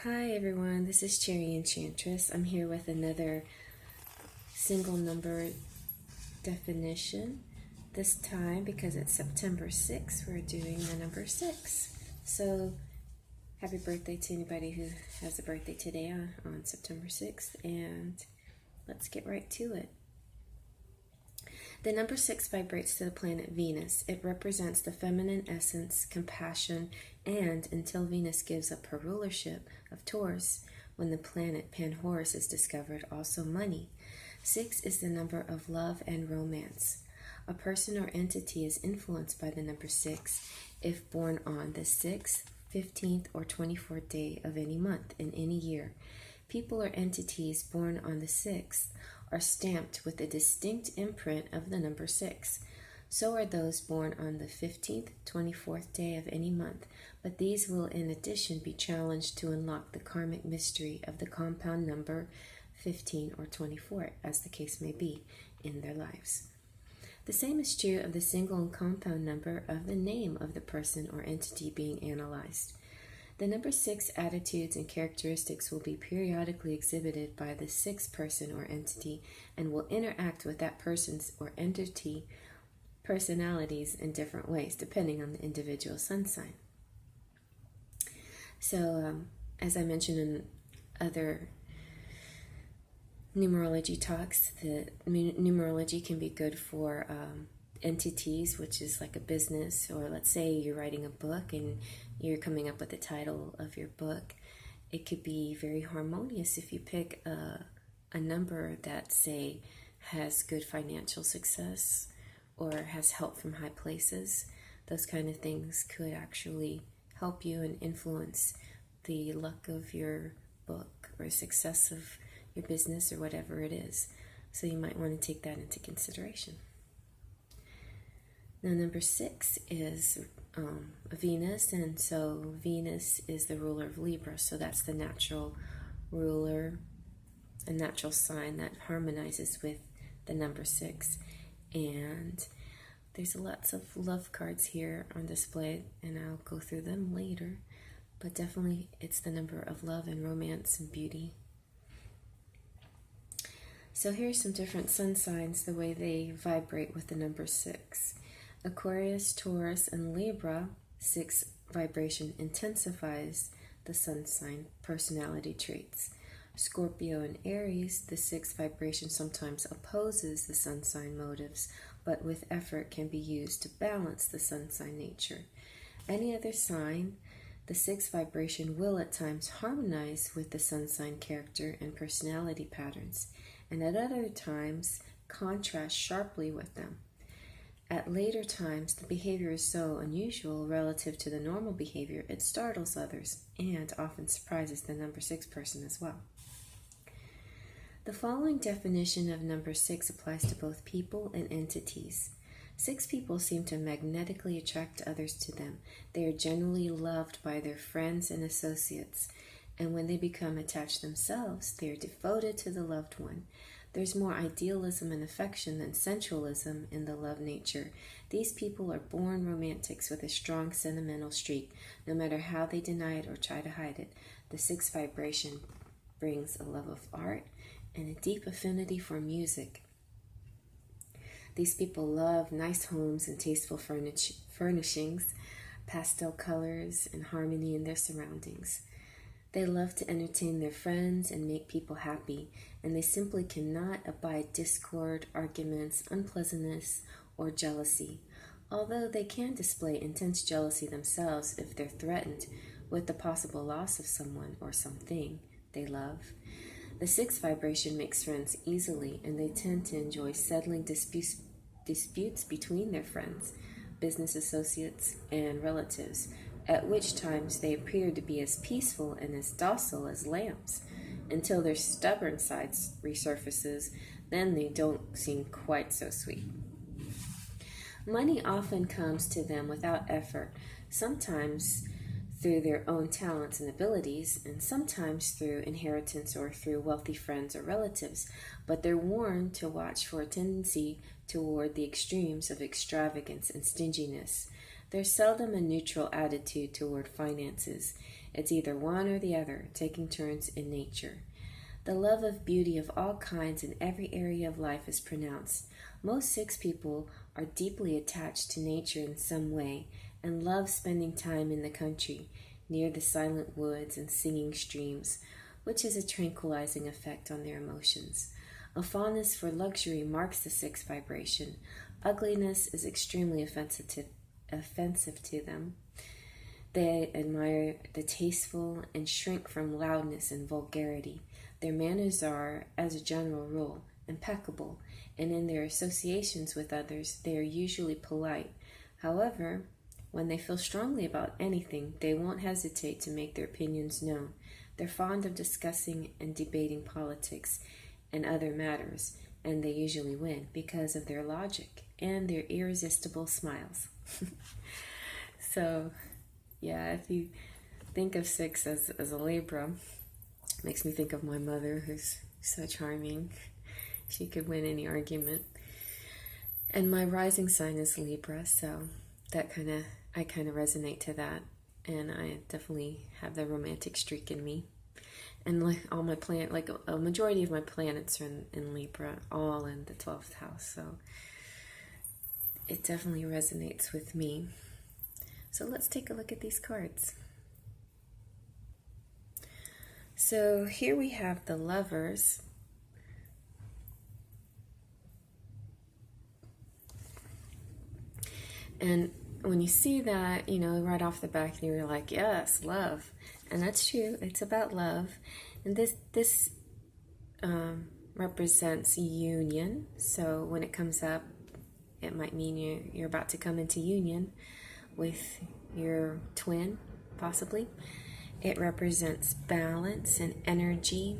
Hi everyone, this is Cherry Enchantress. I'm here with another single number definition. This time, because it's September 6th, we're doing the number 6. So, happy birthday to anybody who has a birthday today on September 6th, and let's get right to it. The number 6 vibrates to the planet Venus. It represents the feminine essence, compassion, and until Venus gives up her rulership of Taurus, when the planet Pan-Horus is discovered, also money. 6 is the number of love and romance. A person or entity is influenced by the number 6 if born on the 6th, 15th, or 24th day of any month in any year. People or entities born on the 6th are stamped with a distinct imprint of the number 6. So are those born on the 15th, 24th day of any month, but these will in addition be challenged to unlock the karmic mystery of the compound number 15 or 24, as the case may be, in their lives. The same is true of the single and compound number of the name of the person or entity being analyzed. The number 6 attitudes and characteristics will be periodically exhibited by the 6th person or entity and will interact with that person's or entity personalities in different ways depending on the individual sun sign. So, as I mentioned in other numerology talks, the numerology can be good for entities, which is like a business, or let's say you're writing a book and you're coming up with the title of your book. It could be very harmonious if you pick a number that, say, has good financial success or has help from high places. Those kind of things could actually help you and influence the luck of your book or success of your business or whatever it is. So you might want to take that into consideration. Now, number 6 is Venus, and so Venus is the ruler of Libra, so that's the natural ruler, a natural sign that harmonizes with the number 6. And there's lots of love cards here on display, and I'll go through them later, but definitely it's the number of love and romance and beauty. So here's some different sun signs, the way they vibrate with the number 6. Aquarius, Taurus, and Libra, 6 vibration intensifies the sun sign personality traits. Scorpio and Aries, the 6 vibration sometimes opposes the sun sign motives, but with effort can be used to balance the sun sign nature. Any other sign, the 6 vibration will at times harmonize with the sun sign character and personality patterns, and at other times contrast sharply with them. At later times, the behavior is so unusual relative to the normal behavior, it startles others and often surprises the number 6 person as well. The following definition of number 6 applies to both people and entities. 6 people seem to magnetically attract others to them. They are generally loved by their friends and associates, and when they become attached themselves, they are devoted to the loved one. There's more idealism and affection than sensualism in the love nature. These people are born romantics with a strong sentimental streak, no matter how they deny it or try to hide it. The 6 vibration brings a love of art and a deep affinity for music. These people love nice homes and tasteful furnishings, pastel colors, and harmony in their surroundings. They love to entertain their friends and make people happy, and they simply cannot abide discord, arguments, unpleasantness, or jealousy, although they can display intense jealousy themselves if they're threatened with the possible loss of someone or something they love. The 6 vibration makes friends easily, and they tend to enjoy settling disputes between their friends, business associates, and relatives, at which times they appear to be as peaceful and as docile as lambs, until their stubborn side resurfaces. Then they don't seem quite so sweet. Money often comes to them without effort, sometimes through their own talents and abilities, and sometimes through inheritance or through wealthy friends or relatives, but they're warned to watch for a tendency toward the extremes of extravagance and stinginess. There's seldom a neutral attitude toward finances. It's either one or the other, taking turns in nature. The love of beauty of all kinds in every area of life is pronounced. Most 6 people are deeply attached to nature in some way and love spending time in the country, near the silent woods and singing streams, which has a tranquilizing effect on their emotions. A fondness for luxury marks the 6 vibration. Ugliness is extremely offensive to them. They admire the tasteful and shrink from loudness and vulgarity. Their manners are, as a general rule, impeccable, and in their associations with others, they are usually polite. However, when they feel strongly about anything, they won't hesitate to make their opinions known. They're fond of discussing and debating politics and other matters, and they usually win because of their logic and their irresistible smiles. So, yeah, if you think of 6 as a Libra, it makes me think of my mother, who's so charming. She could win any argument. And my rising sign is Libra, so I kind of resonate to that, and I definitely have the romantic streak in me. And like all my like a majority of my planets are in Libra, all in the 12th house, so it definitely resonates with me. So let's take a look at these cards. So here we have the Lovers. And when you see that, right off the back, you're like, yes, love. And that's true. It's about love. And this represents union. So when it comes up, it might mean you're about to come into union with your twin, possibly. It represents balance and energy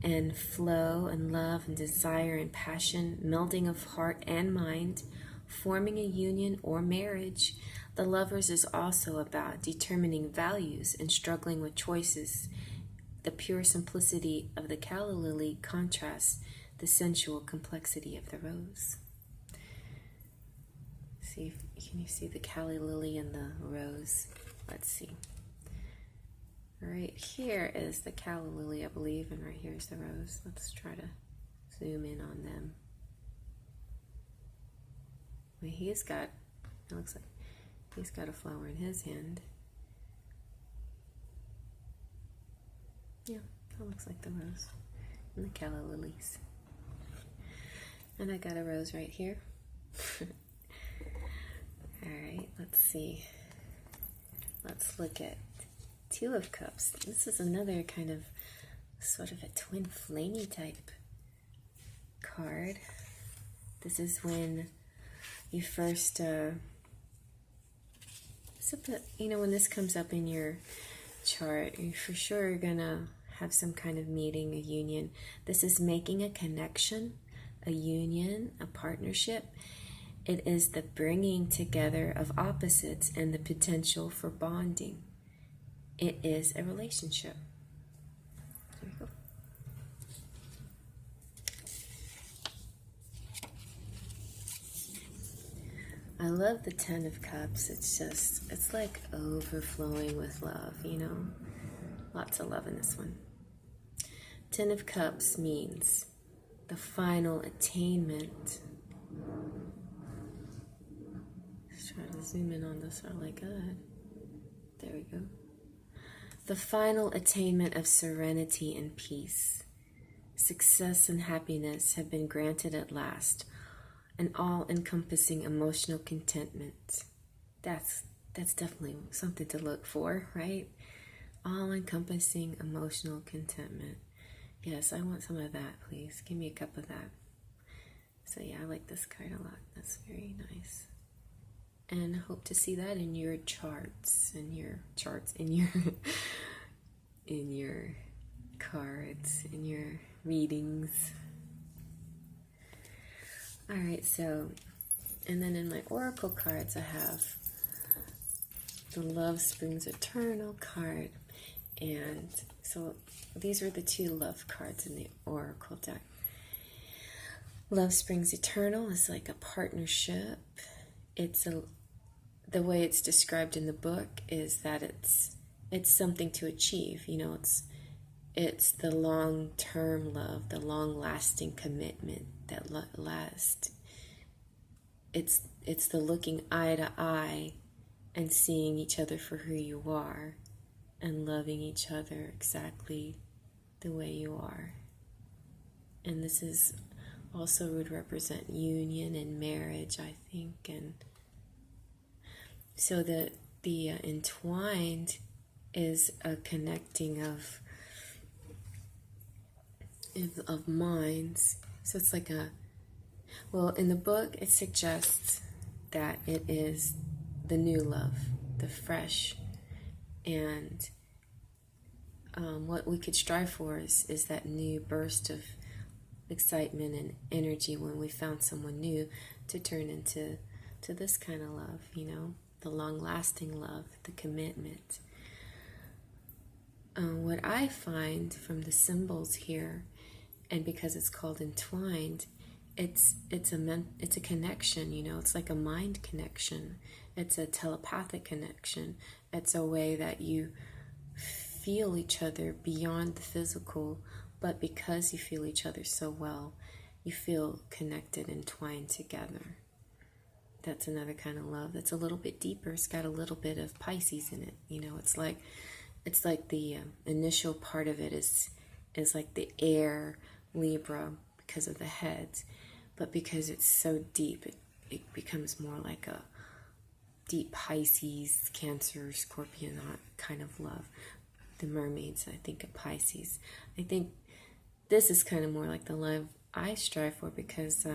and flow and love and desire and passion, melding of heart and mind, forming a union or marriage. The Lovers is also about determining values and struggling with choices. The pure simplicity of the calla lily contrasts the sensual complexity of the rose. Can you see the calla lily and the rose? Let's see. Right here is the calla lily, I believe, and right here is the rose. Let's try to zoom in on them. Well, it looks like he's got a flower in his hand. Yeah, that looks like the rose and the calla lilies. And I got a rose right here. Alright, let's see. Let's look at 2 of Cups. This is another kind of sort of a twin flamey type card. This is when you first, when this comes up in your chart, you for sure are gonna have some kind of meeting, a union. This is making a connection, a union, a partnership. It is the bringing together of opposites and the potential for bonding. It is a relationship. There we go. I love the 10 of Cups. It's like overflowing with love, Lots of love in this one. 10 of Cups means the final attainment. Let's try to zoom in on this really good. There we go. The final attainment of serenity and peace. Success and happiness have been granted at last. An all-encompassing emotional contentment. That's definitely something to look for, right? All-encompassing emotional contentment. Yes, I want some of that, please. Give me a cup of that. So yeah, I like this card a lot. That's very nice. And I hope to see that in your charts, in your cards, in your readings. Alright, so, and then in my oracle cards, I have the Love Springs Eternal card. And so these are the 2 love cards in the oracle deck. Love Springs Eternal is like a partnership. It's the way it's described in the book is that it's something to achieve. It's the long-term love, the long-lasting commitment that lasts. It's the looking eye to eye and seeing each other for who you are and loving each other exactly the way you are. And this is also would represent union and marriage, I think. And so the entwined is a connecting of minds. So it's like in the book it suggests that it is the new love, the fresh, and what we could strive for is that new burst of excitement and energy when we found someone new to turn into this kind of love, the long-lasting love, the commitment. What I find from the symbols here, and because it's called entwined, it's a connection. It's like a mind connection. It's a telepathic connection. It's a way that you feel each other beyond the physical, but because you feel each other so well, you feel connected, entwined together. That's another kind of love that's a little bit deeper. It's got a little bit of Pisces in it. It's like the initial part of it is like the air Libra because of the heads, but because it's so deep, it becomes more like a deep Pisces, Cancer, Scorpion kind of love. The mermaids, I think, of Pisces. I think this is kind of more like the love I strive for, because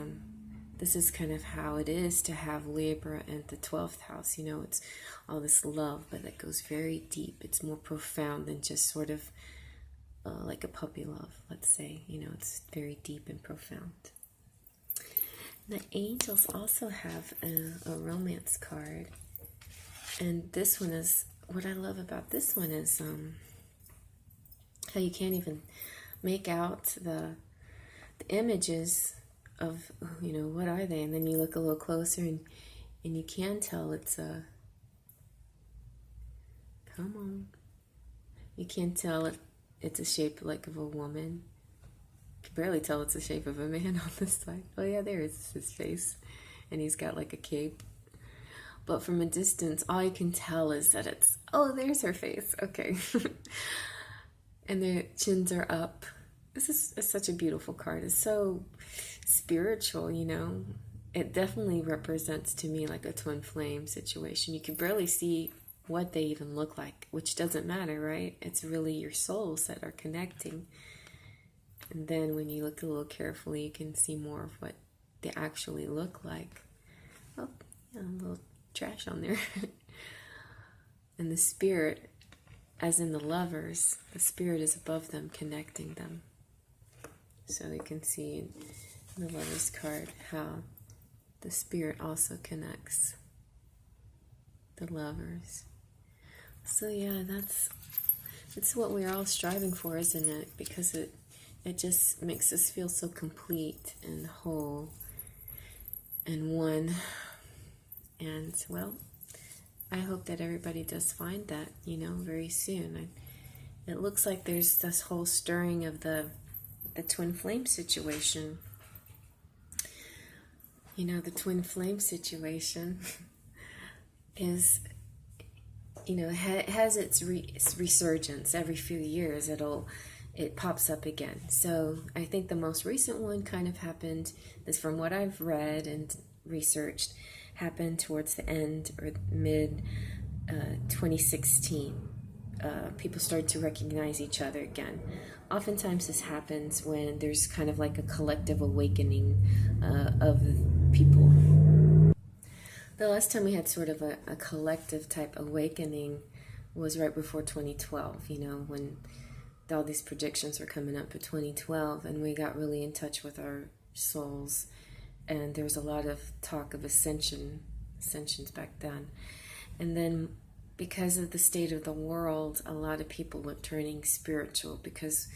this is kind of how it is to have Libra and the 12th house. It's all this love, but that goes very deep. It's more profound than just sort of like a puppy love, let's say. It's very deep and profound. The angels also have a romance card. And this one is, what I love about this one is how you can't even make out the images of, what are they? And then you look a little closer and you can tell it's you can't tell it's a shape like of a woman. You can barely tell it's the shape of a man on this side. Oh yeah, there is his face. And he's got like a cape. But from a distance, all you can tell is that there's her face. Okay. And their chins are up. This is such a beautiful card. It's so spiritual, It definitely represents to me like a twin flame situation. You can barely see what they even look like, which doesn't matter, right? It's really your souls that are connecting. And then when you look a little carefully, you can see more of what they actually look like. Oh, yeah, a little trash on there. And the spirit, as in the lovers, the spirit is above them, connecting them. So you can see in the lovers card how the spirit also connects the lovers. So yeah, it's what we're all striving for, isn't it? Because it just makes us feel so complete and whole and one. And well, I hope that everybody does find that, very soon. It looks like there's this whole stirring of the twin flame situation. The twin flame situation is, has its resurgence every few years. It pops up again. So I think the most recent one kind of happened, this from what I've read and researched, happened towards the end or mid 2016. People started to recognize each other again. Oftentimes this happens when there's kind of like a collective awakening of people. The last time we had sort of a collective type awakening was right before 2012, when all these predictions were coming up for 2012, and we got really in touch with our souls, and there was a lot of talk of ascensions back then. And then because of the state of the world, a lot of people were turning spiritual because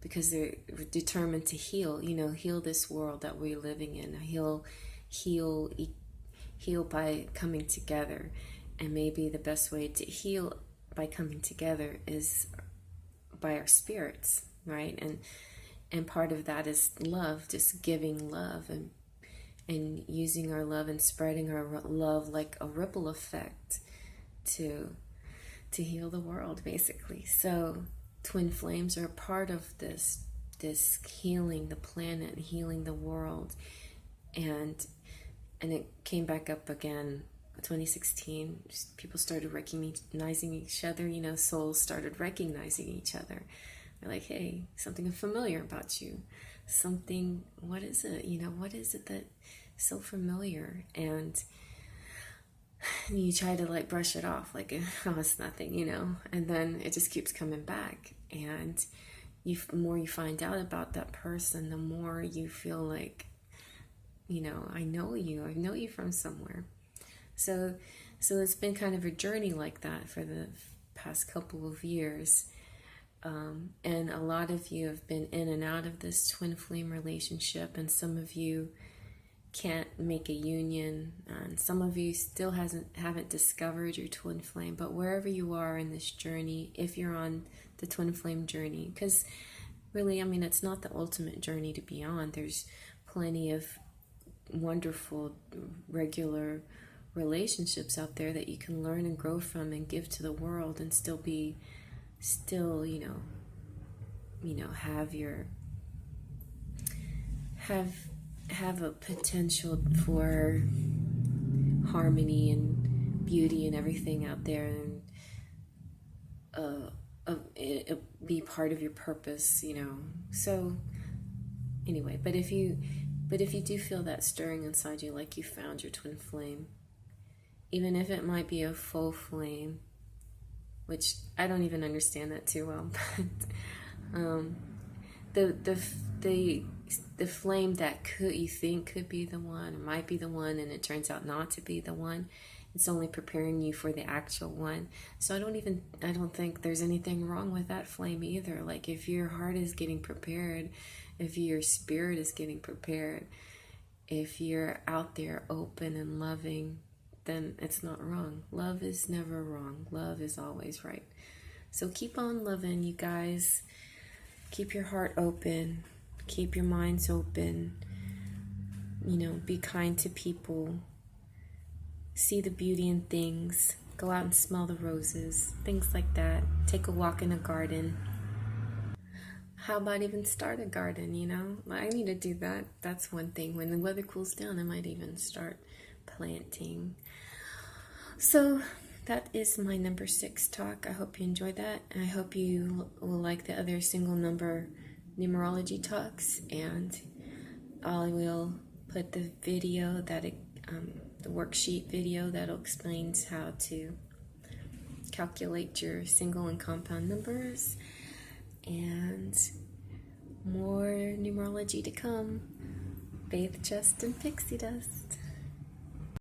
they're determined to heal this world that we're living in, heal by coming together. And maybe the best way to heal by coming together is by our spirits, right? And part of that is love, just giving love and using our love and spreading our love like a ripple effect to heal the world, basically. So twin flames are a part of this healing the planet, healing the world. And it came back up again 2016. People started recognizing each other, souls started recognizing each other. They're like, hey, something familiar about you. Something, what is it? What is it that's so familiar? And you try to like brush it off, like, oh, it's nothing, and then it just keeps coming back. And the more you find out about that person, the more you feel like, I know you from somewhere. So it's been kind of a journey like that for the past couple of years. And a lot of you have been in and out of this twin flame relationship, and some of you can't make a union, and some of you still haven't discovered your twin flame. But wherever you are in this journey, if you're on the twin flame journey, because really, it's not the ultimate journey to be on. There's plenty of wonderful regular relationships out there that you can learn and grow from and give to the world, and still have a potential for harmony and beauty and everything out there, and it be part of your purpose, So anyway, but if you do feel that stirring inside you, like you found your twin flame, even if it might be a full flame, which I don't even understand that too well, but the flame that you think could be the one, or might be the one, and it turns out not to be the one, it's only preparing you for the actual one. So I don't think there's anything wrong with that flame either. Like, if your heart is getting prepared, if your spirit is getting prepared, if you're out there open and loving, then it's not wrong. Love is never wrong. Love is always right. So keep on loving, you guys. Keep your heart open. Keep your minds open. Be kind to people. See the beauty in things. Go out and smell the roses. Things like that. Take a walk in a garden. How about even start a garden, I need to do that. That's one thing. When the weather cools down, I might even start planting. So that is my number 6 talk. I hope you enjoyed that. I hope you will like the other single number numerology talks. And I will put the video the worksheet video that explains how to calculate your single and compound numbers. And more numerology to come. Faith, Just, and Pixie Dust.